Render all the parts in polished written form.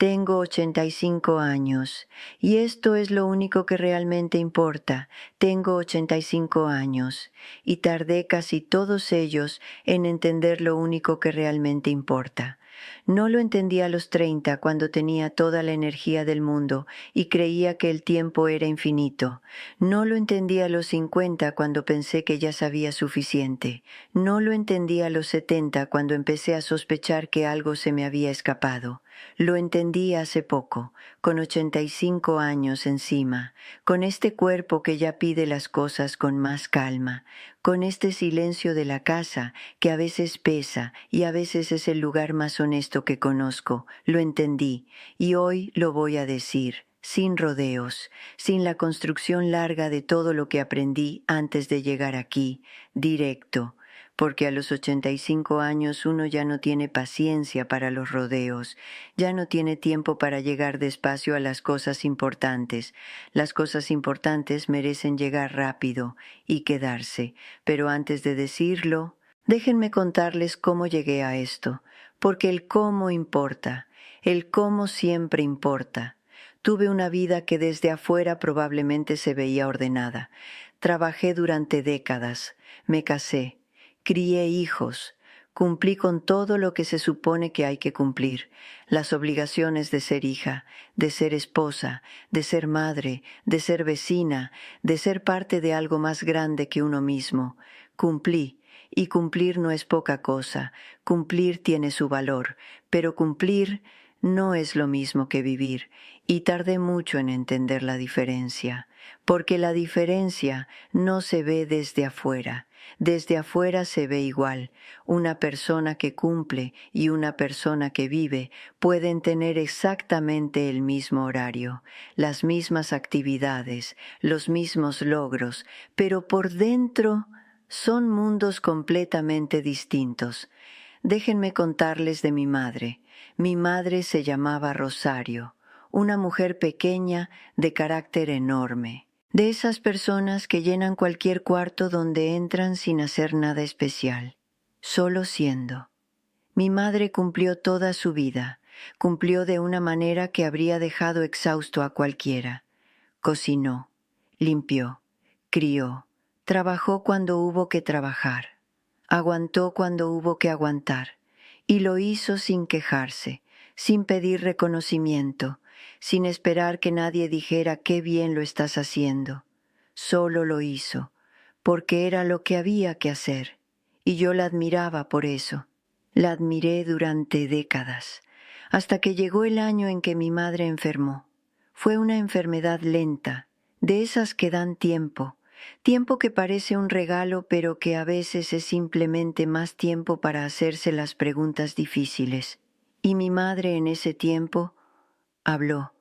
Tengo 85 años y esto es lo único que realmente importa. Tengo 85 años y tardé casi todos ellos en entender lo único que realmente importa. No lo entendí a los 30 cuando tenía toda la energía del mundo y creía que el tiempo era infinito. No lo entendí a los 50 cuando pensé que ya sabía suficiente. No lo entendí a los 70 cuando empecé a sospechar que algo se me había escapado. Lo entendí hace poco, con 85 años encima, con este cuerpo que ya pide las cosas con más calma, con este silencio de la casa que a veces pesa y a veces es el lugar más honesto que conozco. Lo entendí y hoy lo voy a decir, sin rodeos, sin la construcción larga de todo lo que aprendí antes de llegar aquí, directo. Porque a los 85 años uno ya no tiene paciencia para los rodeos, ya no tiene tiempo para llegar despacio a las cosas importantes. Las cosas importantes merecen llegar rápido y quedarse, pero antes de decirlo, déjenme contarles cómo llegué a esto, porque el cómo importa, el cómo siempre importa. Tuve una vida que desde afuera probablemente se veía ordenada. Trabajé durante décadas, me casé. Crié hijos, cumplí con todo lo que se supone que hay que cumplir, las obligaciones de ser hija, de ser esposa, de ser madre, de ser vecina, de ser parte de algo más grande que uno mismo. Cumplí, y cumplir no es poca cosa, cumplir tiene su valor, pero cumplir no es lo mismo que vivir, y tardé mucho en entender la diferencia, porque la diferencia no se ve desde afuera. Desde afuera se ve igual. Una persona que cumple y una persona que vive pueden tener exactamente el mismo horario, las mismas actividades, los mismos logros, pero por dentro son mundos completamente distintos. Déjenme contarles de mi madre. Mi madre se llamaba Rosario, una mujer pequeña de carácter enorme. De esas personas que llenan cualquier cuarto donde entran sin hacer nada especial, solo siendo. Mi madre cumplió toda su vida, cumplió de una manera que habría dejado exhausto a cualquiera. Cocinó, limpió, crió, trabajó cuando hubo que trabajar, aguantó cuando hubo que aguantar, y lo hizo sin quejarse, sin pedir reconocimiento, sin esperar que nadie dijera qué bien lo estás haciendo. Solo lo hizo, porque era lo que había que hacer, y yo la admiraba por eso. La admiré durante décadas, hasta que llegó el año en que mi madre enfermó. Fue una enfermedad lenta, de esas que dan tiempo, tiempo que parece un regalo pero que a veces es simplemente más tiempo para hacerse las preguntas difíciles. Y mi madre en ese tiempo habló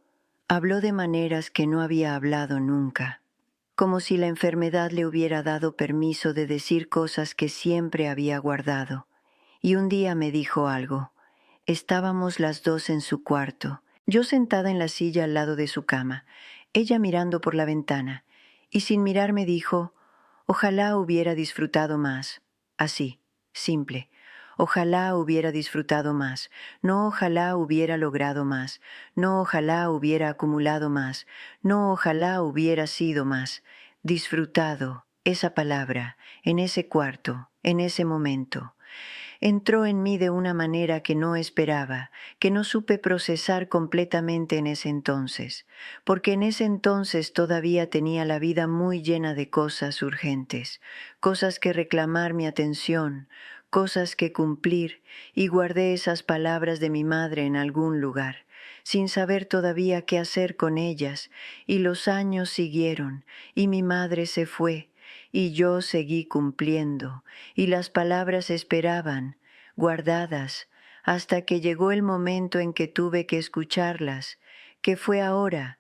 de maneras que no había hablado nunca, como si la enfermedad le hubiera dado permiso de decir cosas que siempre había guardado. Y un día me dijo algo. Estábamos las dos en su cuarto, yo sentada en la silla al lado de su cama, ella mirando por la ventana, y sin mirar me dijo, ojalá hubiera disfrutado más. Así, simple. Ojalá hubiera disfrutado más, no ojalá hubiera logrado más, no ojalá hubiera acumulado más, no ojalá hubiera sido más. Disfrutado, esa palabra, en ese cuarto, en ese momento. Entró en mí de una manera que no esperaba, que no supe procesar completamente en ese entonces, porque en ese entonces todavía tenía la vida muy llena de cosas urgentes, cosas que reclamar mi atención, cosas que cumplir, y guardé esas palabras de mi madre en algún lugar, sin saber todavía qué hacer con ellas, y los años siguieron, y mi madre se fue, y yo seguí cumpliendo, y las palabras esperaban, guardadas, hasta que llegó el momento en que tuve que escucharlas, que fue ahora,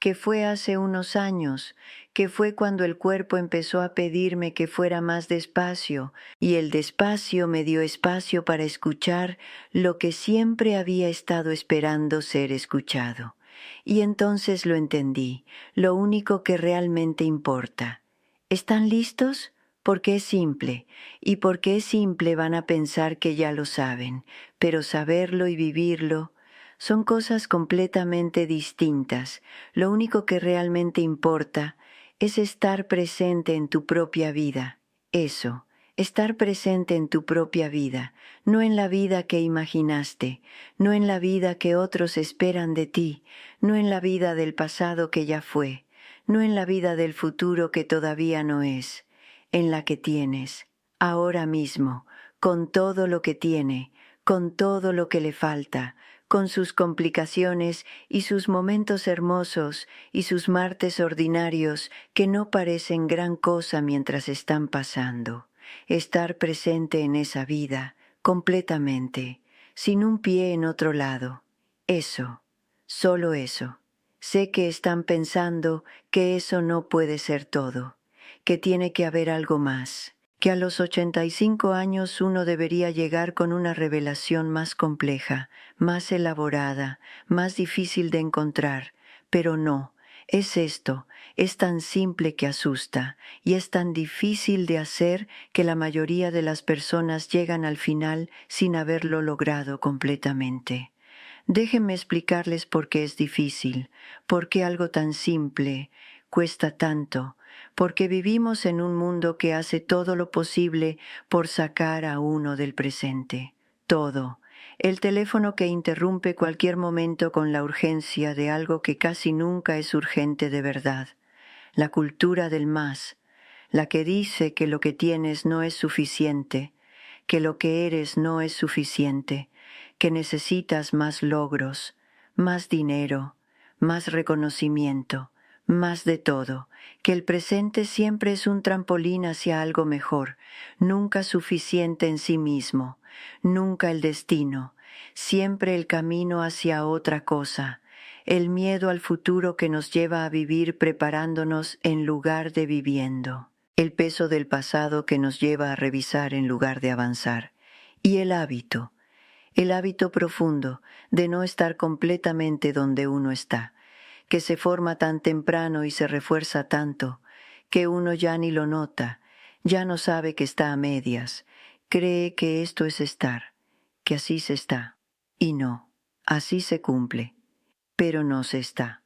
que fue hace unos años, que fue cuando el cuerpo empezó a pedirme que fuera más despacio, y el despacio me dio espacio para escuchar lo que siempre había estado esperando ser escuchado. Y entonces lo entendí, lo único que realmente importa. ¿Están listos? Porque es simple, y porque es simple van a pensar que ya lo saben, pero saberlo y vivirlo, Son cosas completamente distintas. Lo único que realmente importa es estar presente en tu propia vida. Eso, estar presente en tu propia vida, no en la vida que imaginaste, no en la vida que otros esperan de ti, no en la vida del pasado que ya fue, no en la vida del futuro que todavía no es, en la que tienes, ahora mismo, con todo lo que tiene, con todo lo que le falta, con sus complicaciones y sus momentos hermosos y sus martes ordinarios que no parecen gran cosa mientras están pasando. Estar presente en esa vida, completamente, sin un pie en otro lado. Eso, solo eso. Sé que están pensando que eso no puede ser todo, que tiene que haber algo más, que a los 85 años uno debería llegar con una revelación más compleja, más elaborada, más difícil de encontrar, pero no, es esto, es tan simple que asusta, y es tan difícil de hacer que la mayoría de las personas llegan al final sin haberlo logrado completamente. Déjenme explicarles por qué es difícil, por qué algo tan simple cuesta tanto, porque vivimos en un mundo que hace todo lo posible por sacar a uno del presente. Todo. El teléfono que interrumpe cualquier momento con la urgencia de algo que casi nunca es urgente de verdad. La cultura del más, la que dice que lo que tienes no es suficiente, que lo que eres no es suficiente, que necesitas más logros, más dinero, más reconocimiento, más de todo, que el presente siempre es un trampolín hacia algo mejor, nunca suficiente en sí mismo, nunca el destino, siempre el camino hacia otra cosa, el miedo al futuro que nos lleva a vivir preparándonos en lugar de viviendo, el peso del pasado que nos lleva a revisar en lugar de avanzar, y el hábito profundo de no estar completamente donde uno está, que se forma tan temprano y se refuerza tanto, que uno ya ni lo nota, ya no sabe que está a medias, cree que esto es estar, que así se está, y no, así se cumple, pero no se está.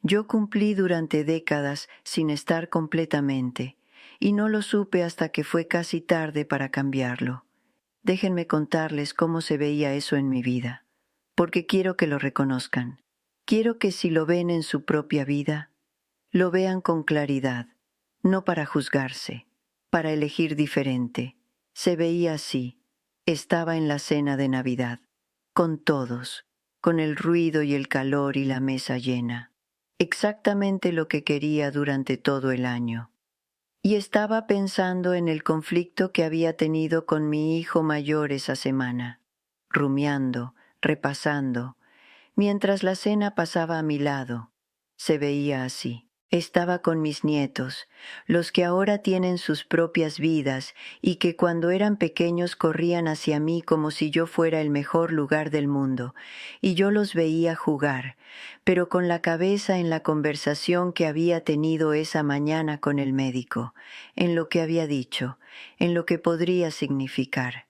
Yo cumplí durante décadas sin estar completamente, y no lo supe hasta que fue casi tarde para cambiarlo. Déjenme contarles cómo se veía eso en mi vida, porque quiero que lo reconozcan. Quiero que si lo ven en su propia vida, lo vean con claridad, no para juzgarse, para elegir diferente. Se veía así, estaba en la cena de Navidad, con todos, con el ruido y el calor y la mesa llena, exactamente lo que quería durante todo el año. Y estaba pensando en el conflicto que había tenido con mi hijo mayor esa semana, rumiando, repasando, mientras la cena pasaba a mi lado. Se veía así. Estaba con mis nietos, los que ahora tienen sus propias vidas y que cuando eran pequeños corrían hacia mí como si yo fuera el mejor lugar del mundo, y yo los veía jugar, pero con la cabeza en la conversación que había tenido esa mañana con el médico, en lo que había dicho, en lo que podría significar.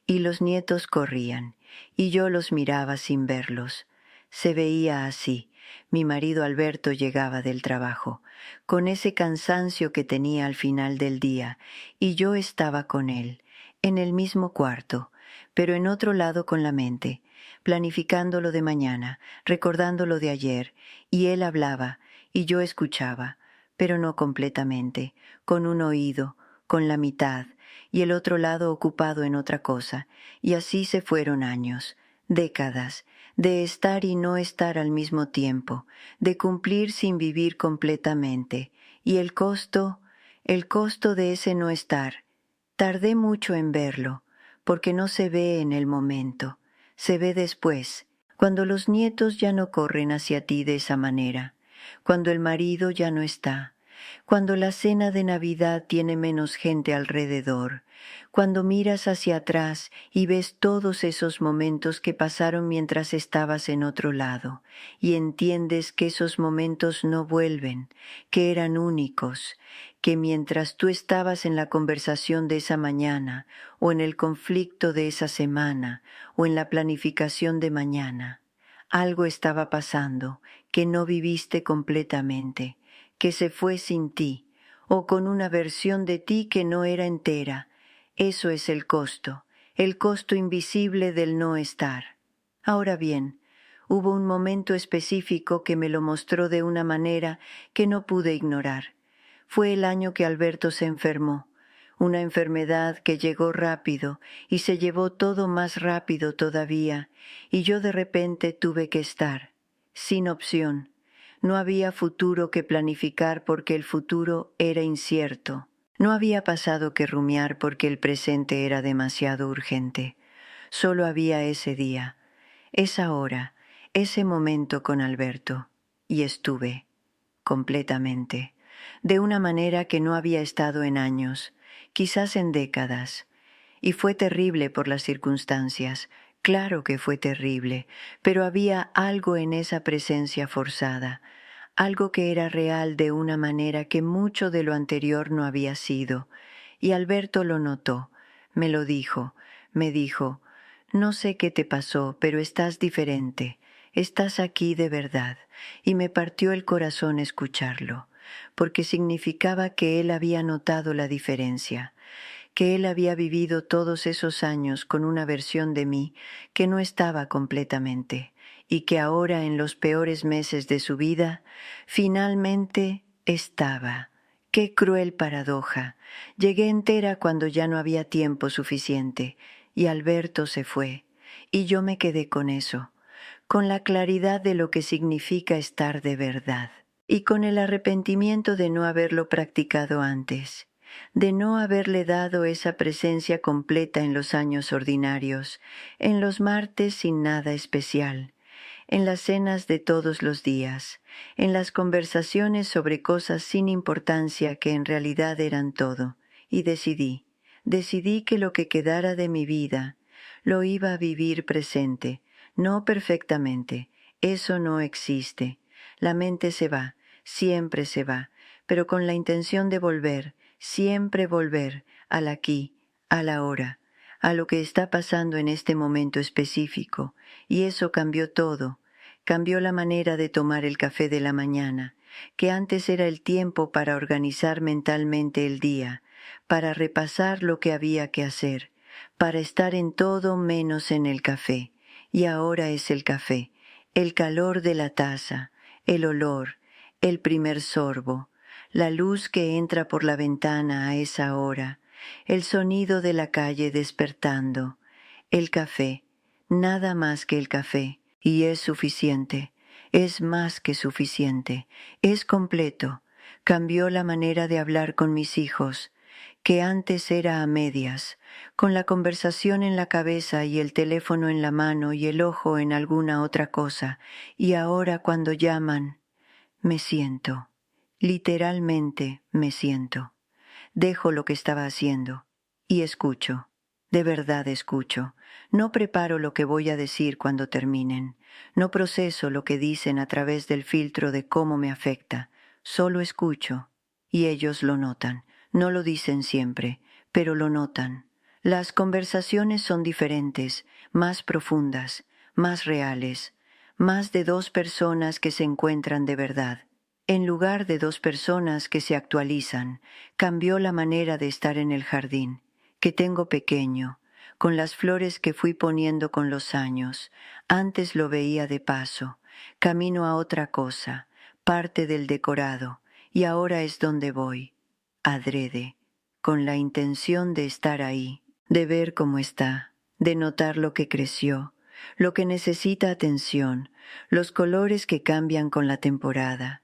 Y los nietos corrían, y yo los miraba sin verlos. Se veía así. Mi marido Alberto llegaba del trabajo, con ese cansancio que tenía al final del día, y yo estaba con él, en el mismo cuarto, pero en otro lado con la mente, planificando lo de mañana, recordando lo de ayer, y él hablaba, y yo escuchaba, pero no completamente, con un oído, con la mitad, y el otro lado ocupado en otra cosa, y así se fueron años, décadas, de estar y no estar al mismo tiempo, de cumplir sin vivir completamente, y el costo de ese no estar. Tardé mucho en verlo, porque no se ve en el momento, se ve después, cuando los nietos ya no corren hacia ti de esa manera, cuando el marido ya no está, cuando la cena de Navidad tiene menos gente alrededor, cuando miras hacia atrás y ves todos esos momentos que pasaron mientras estabas en otro lado, y entiendes que esos momentos no vuelven, que eran únicos, que mientras tú estabas en la conversación de esa mañana, o en el conflicto de esa semana, o en la planificación de mañana, Algo estaba pasando que no viviste completamente, que se fue sin ti, o con una versión de ti que no era entera. Eso es el costo invisible del no estar. Ahora bien, hubo un momento específico que me lo mostró de una manera que no pude ignorar. Fue el año que Alberto se enfermó, una enfermedad que llegó rápido y se llevó todo más rápido todavía, y yo de repente tuve que estar, sin opción. No había futuro que planificar porque el futuro era incierto. No había pasado que rumiar porque el presente era demasiado urgente. Solo había ese día, esa hora, ese momento con Alberto, y estuve, completamente, de una manera que no había estado en años, quizás en décadas. Y fue terrible por las circunstancias, claro que fue terrible, pero había algo en esa presencia forzada, algo que era real de una manera que mucho de lo anterior no había sido. Y Alberto lo notó, me lo dijo, me dijo, no sé qué te pasó, pero estás diferente, estás aquí de verdad, y me partió el corazón escucharlo, porque significaba que él había notado la diferencia, que él había vivido todos esos años con una versión de mí que no estaba completamente, y que ahora en los peores meses de su vida, finalmente estaba. ¡Qué cruel paradoja! Llegué entera cuando ya no había tiempo suficiente, y Alberto se fue, y yo me quedé con eso, con la claridad de lo que significa estar de verdad, y con el arrepentimiento de no haberlo practicado antes, de no haberle dado esa presencia completa en los años ordinarios, en los martes sin nada especial, en las cenas de todos los días, en las conversaciones sobre cosas sin importancia que en realidad eran todo, y decidí que lo que quedara de mi vida lo iba a vivir presente, no perfectamente, eso no existe. La mente se va, siempre se va, pero con la intención de volver, siempre volver al aquí, a la hora, a lo que está pasando en este momento específico, y eso cambió todo. Cambió la manera de tomar el café de la mañana, que antes era el tiempo para organizar mentalmente el día, para repasar lo que había que hacer, para estar en todo menos en el café. Y ahora es el café, el calor de la taza, el olor, el primer sorbo, la luz que entra por la ventana a esa hora, el sonido de la calle despertando, el café, nada más que el café, y es suficiente, es más que suficiente, es completo. Cambió la manera de hablar con mis hijos, que antes era a medias, con la conversación en la cabeza y el teléfono en la mano y el ojo en alguna otra cosa, y ahora cuando llaman, me siento, literalmente me siento. Dejo lo que estaba haciendo y escucho, de verdad escucho. No preparo lo que voy a decir cuando terminen, no proceso lo que dicen a través del filtro de cómo me afecta, solo escucho y ellos lo notan. No lo dicen siempre, pero lo notan. Las conversaciones son diferentes, más profundas, más reales, más de dos personas que se encuentran de verdad. En lugar de dos personas que se actualizan, cambió la manera de estar en el jardín, que tengo pequeño, con las flores que fui poniendo con los años. Antes lo veía de paso, camino a otra cosa, parte del decorado, y ahora es donde voy, adrede, con la intención de estar ahí, de ver cómo está, de notar lo que creció, lo que necesita atención, los colores que cambian con la temporada,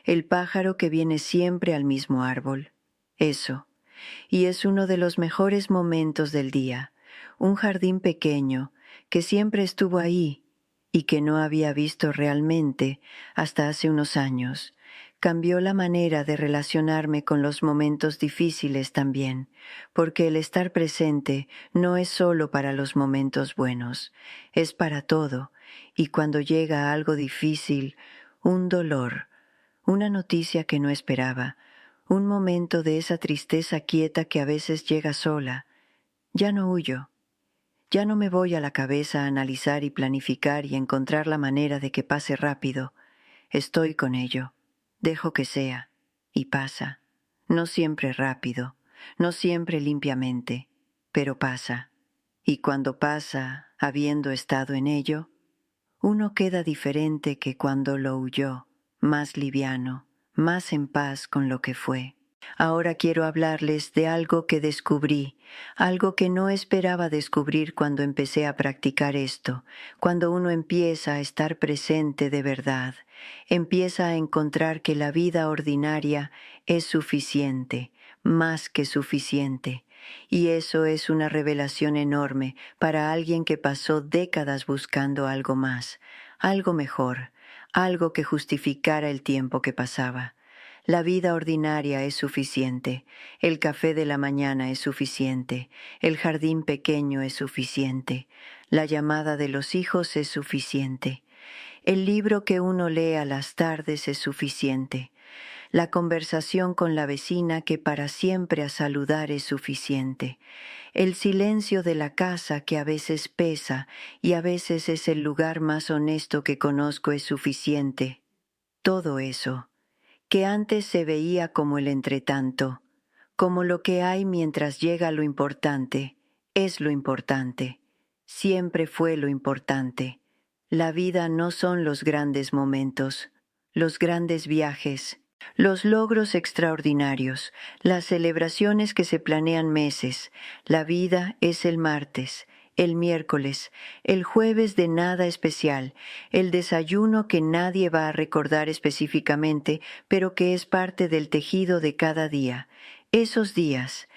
el pájaro que viene siempre al mismo árbol. Eso. Y es uno de los mejores momentos del día. Un jardín pequeño que siempre estuvo ahí y que no había visto realmente hasta hace unos años. Cambió la manera de relacionarme con los momentos difíciles también, porque el estar presente no es solo para los momentos buenos, es para todo, y cuando llega algo difícil, un dolor, una noticia que no esperaba, un momento de esa tristeza quieta que a veces llega sola, ya no huyo, Ya no me voy a la cabeza a analizar y planificar y encontrar la manera de que pase rápido. Estoy con ello. Dejo que sea. Y pasa. No siempre rápido, no siempre limpiamente, pero pasa. Y cuando pasa, habiendo estado en ello, uno queda diferente que cuando lo huyó, más liviano, más en paz con lo que fue. Ahora quiero hablarles de algo que descubrí, algo que no esperaba descubrir cuando empecé a practicar esto, cuando uno empieza a estar presente de verdad, empieza a encontrar que la vida ordinaria es suficiente, más que suficiente. Y eso es una revelación enorme para alguien que pasó décadas buscando algo más, algo mejor, algo que justificara el tiempo que pasaba. La vida ordinaria es suficiente, el café de la mañana es suficiente, el jardín pequeño es suficiente, la llamada de los hijos es suficiente, el libro que uno lee a las tardes es suficiente, la conversación con la vecina que para siempre a saludar es suficiente, el silencio de la casa que a veces pesa y a veces es el lugar más honesto que conozco es suficiente. Todo eso que antes se veía como el entretanto, como lo que hay mientras llega lo importante, es lo importante, siempre fue lo importante. La vida no son los grandes momentos, los grandes viajes, los logros extraordinarios, las celebraciones que se planean meses. La vida es el martes, el miércoles, el jueves de nada especial, el desayuno que nadie va a recordar específicamente, pero que es parte del tejido de cada día. Esos días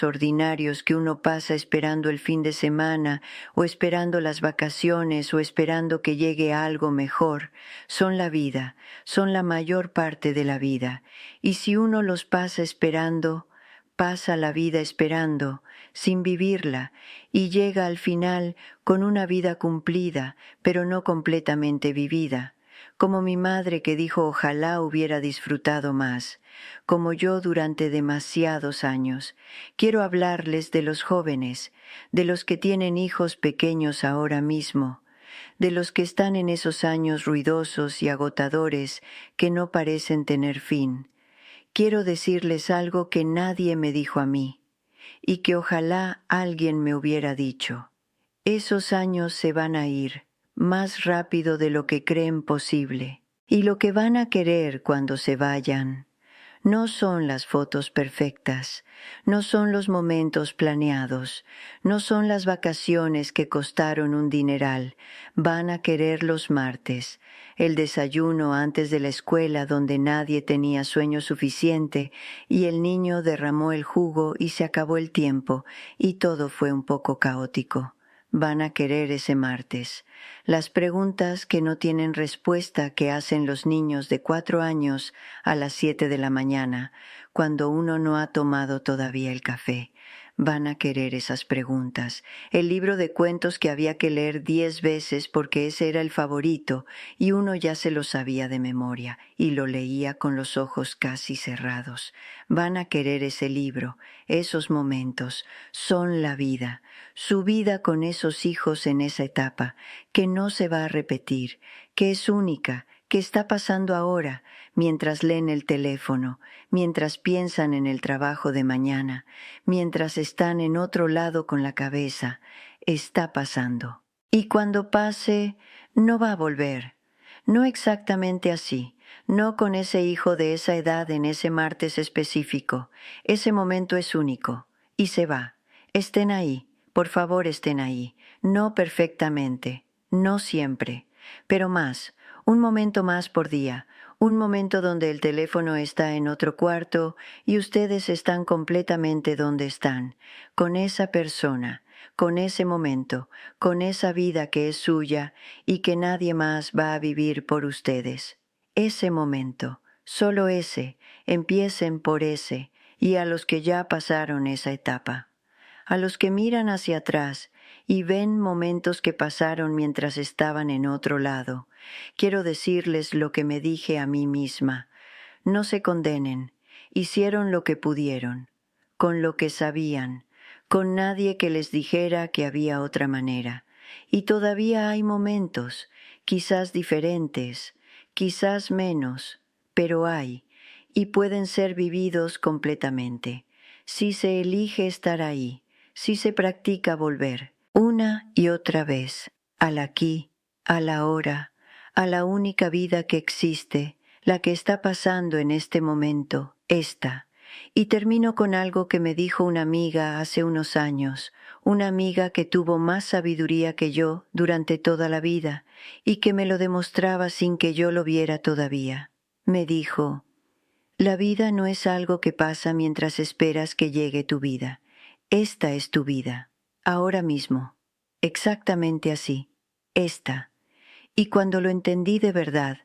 ordinarios que uno pasa esperando el fin de semana, o esperando las vacaciones, o esperando que llegue algo mejor, son la vida, son la mayor parte de la vida. Y si uno los pasa esperando, pasa la vida esperando, sin vivirla, y llega al final con una vida cumplida, pero no completamente vivida, como mi madre que dijo ojalá hubiera disfrutado más, como yo durante demasiados años. Quiero hablarles de los jóvenes, de los que tienen hijos pequeños ahora mismo, de los que están en esos años ruidosos y agotadores que no parecen tener fin. Quiero decirles algo que nadie me dijo a mí, y que ojalá alguien me hubiera dicho. Esos años se van a ir más rápido de lo que creen posible, y lo que van a querer cuando se vayan no son las fotos perfectas, no son los momentos planeados, no son las vacaciones que costaron un dineral. Van a querer los martes, el desayuno antes de la escuela donde nadie tenía sueño suficiente y el niño derramó el jugo y se acabó el tiempo y todo fue un poco caótico. Van a querer ese martes. Las preguntas que no tienen respuesta que hacen los niños de 4 años a las 7 de la mañana, cuando uno no ha tomado todavía el café. Van a querer esas preguntas. El libro de cuentos que había que leer 10 veces porque ese era el favorito y uno ya se lo sabía de memoria y lo leía con los ojos casi cerrados. Van a querer ese libro, esos momentos. Son la vida, su vida con esos hijos en esa etapa, que no se va a repetir, que es única, que está pasando ahora, mientras leen el teléfono, mientras piensan en el trabajo de mañana, mientras están en otro lado con la cabeza, está pasando. Y cuando pase, no va a volver. No exactamente así, no con ese hijo de esa edad en ese martes específico. Ese momento es único, y se va. Estén ahí, por favor estén ahí, no perfectamente, no siempre, pero más, un momento más por día, un momento donde el teléfono está en otro cuarto y ustedes están completamente donde están, con esa persona, con ese momento, con esa vida que es suya y que nadie más va a vivir por ustedes. Ese momento, solo ese, empiecen por ese, y a los que ya pasaron esa etapa. A los que miran hacia atrás y ven momentos que pasaron mientras estaban en otro lado, quiero decirles lo que me dije a mí misma. No se condenen, hicieron lo que pudieron, con lo que sabían, con nadie que les dijera que había otra manera. Y todavía hay momentos, quizás diferentes, quizás menos, pero hay, y pueden ser vividos completamente, si se elige estar ahí, si se practica volver, una y otra vez, al aquí, a la ahora, a la única vida que existe, la que está pasando en este momento, esta. Y termino con algo que me dijo una amiga hace unos años, una amiga que tuvo más sabiduría que yo durante toda la vida y que me lo demostraba sin que yo lo viera todavía. Me dijo, la vida no es algo que pasa mientras esperas que llegue tu vida. Esta es tu vida, ahora mismo, exactamente así, esta. Y cuando lo entendí de verdad,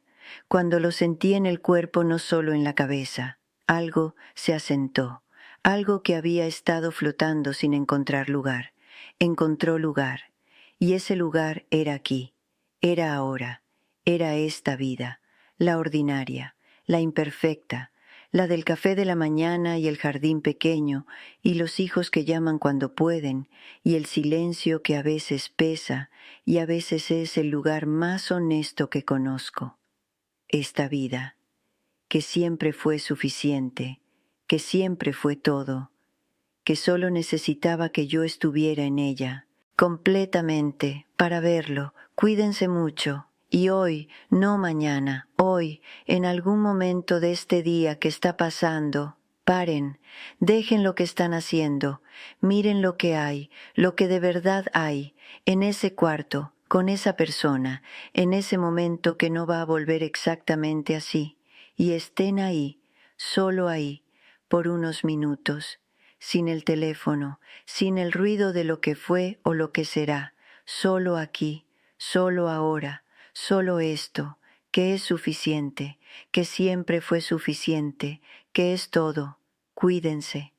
cuando lo sentí en el cuerpo, no solo en la cabeza, algo se asentó, algo que había estado flotando sin encontrar lugar, encontró lugar, y ese lugar era aquí, era ahora, era esta vida, la ordinaria, la imperfecta, la del café de la mañana y el jardín pequeño, y los hijos que llaman cuando pueden, y el silencio que a veces pesa, y a veces es el lugar más honesto que conozco. Esta vida, que siempre fue suficiente, que siempre fue todo, que solo necesitaba que yo estuviera en ella, completamente, para verlo. Cuídense mucho. Y hoy, no mañana, hoy, en algún momento de este día que está pasando, paren, dejen lo que están haciendo, miren lo que hay, lo que de verdad hay, en ese cuarto, con esa persona, en ese momento que no va a volver exactamente así, y estén ahí, solo ahí, por unos minutos, sin el teléfono, sin el ruido de lo que fue o lo que será, solo aquí, solo ahora, solo esto, que es suficiente, que siempre fue suficiente, que es todo. Cuídense.